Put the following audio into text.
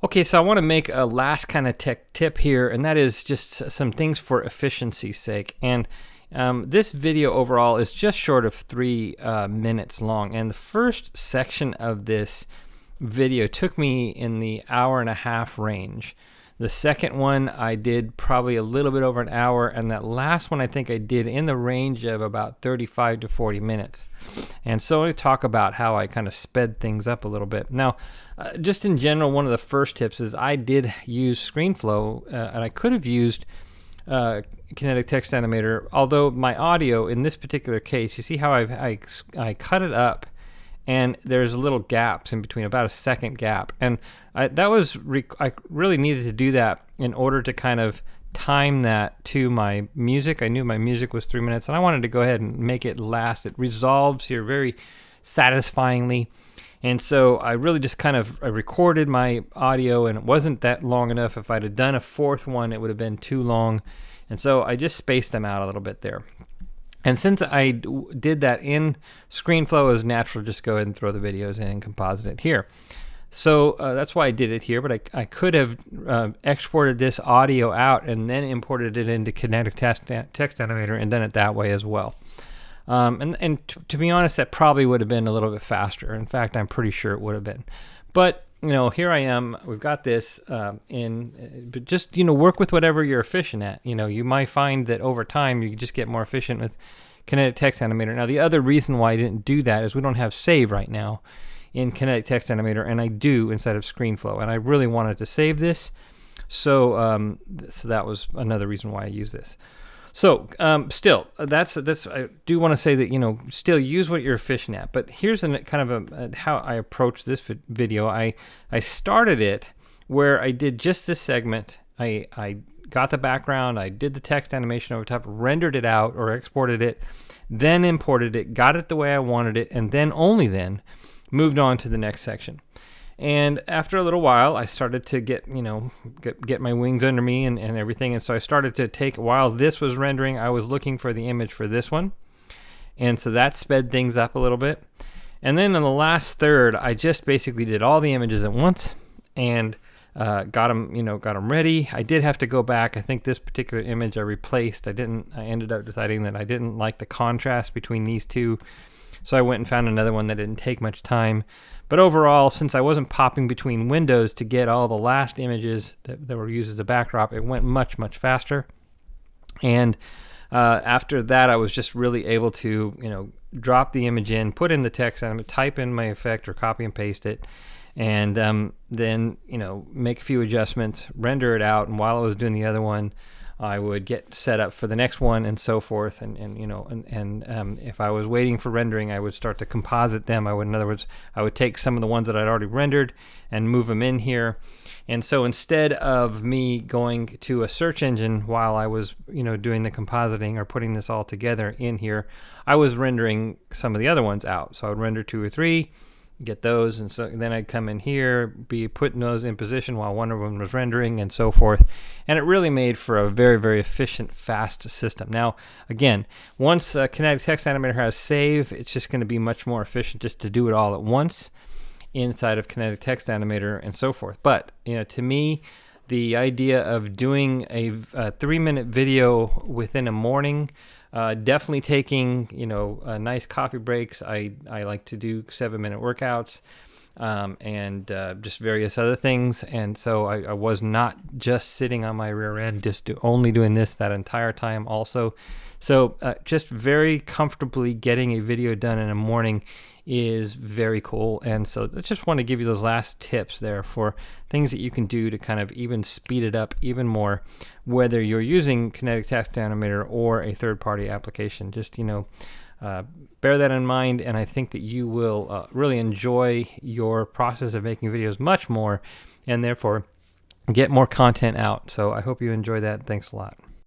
Okay, so I want to make a last kind of tech tip here, and that is just some things for efficiency's sake. And this video overall is just short of 3 minutes long, and the first section of this video took me in the hour-and-a-half range. The second one I did probably a little bit over an hour, and that last one I think I did in the range of about 35 to 40 minutes. And so I talk about how I kind of sped things up a little bit. Now, just in general, one of the first tips is I did use ScreenFlow, and I could have used Kinetic Text Animator, although my audio in this particular case, you see how I cut it up, and there's little gaps in between, about a second gap, and I really needed to do that in order to kind of time that to my music. I knew my music was 3 minutes, and I wanted to go ahead and make it last. It resolves here very satisfyingly, and so I really just kind of recorded my audio, and it wasn't that long enough. If I'd have done a fourth one, it would have been too long, and so I just spaced them out a little bit there. And since I did that in ScreenFlow, it was natural to just go ahead and throw the videos in and composite it here. So that's why I did it here, but I could have exported this audio out and then imported it into Kinetic Text Animator and done it that way as well. To be honest, that probably would have been a little bit faster. In fact, I'm pretty sure it would have been. But here I am. We've got this but just work with whatever you're efficient at. You might find that over time you just get more efficient with Kinetic Text Animator. Now, the other reason why I didn't do that is we don't have save right now in Kinetic Text Animator, and I do inside of ScreenFlow, and I really wanted to save this, so so that was another reason why I use this. So still, that's I do want to say that still use what you're efficient at. But here's kind of how I approach this video. I started it where I did just this segment. I got the background, I did the text animation over top, rendered it out or exported it, then imported it, got it the way I wanted it, and then only then moved on to the next section. And after a little while, I started to get my wings under me and everything. And so I started to take, while this was rendering, I was looking for the image for this one. And so that sped things up a little bit. And then in the last third, I just basically did all the images at once and got them ready. I did have to go back. I think this particular image I replaced. I ended up deciding that I didn't like the contrast between these two. So I went and found another one that didn't take much time. But overall, since I wasn't popping between windows to get all the last images that were used as a backdrop, it went much, much faster. And after that, I was just really able to, drop the image in, put in the text, and type in my effect or copy and paste it, and then, make a few adjustments, render it out. And while I was doing the other one, I would get set up for the next one and so forth. And if I was waiting for rendering, I would start to composite them. In other words, I would take some of the ones that I'd already rendered and move them in here. And so instead of me going to a search engine while I was, doing the compositing or putting this all together in here, I was rendering some of the other ones out. So I would render 2 or 3, get those, and so then I'd come in here, be putting those in position while one of them was rendering and so forth. And it really made for a very, very efficient, fast system. Now, again, once Kinetic Text Animator has save, it's just going to be much more efficient just to do it all at once inside of Kinetic Text Animator and so forth. But, to me, the idea of doing a 3-minute video within a morning, definitely taking nice coffee breaks. I like to do 7-minute workouts and just various other things, and so I was not just sitting on my rear end, just only doing this that entire time also. So just very comfortably getting a video done in the morning is very cool. And so I just want to give you those last tips there for things that you can do to kind of even speed it up even more, whether you're using Kinetic Text Animator or a third-party application. Just bear that in mind, and I think that you will really enjoy your process of making videos much more, and therefore get more content out. So I hope you enjoy that. Thanks a lot.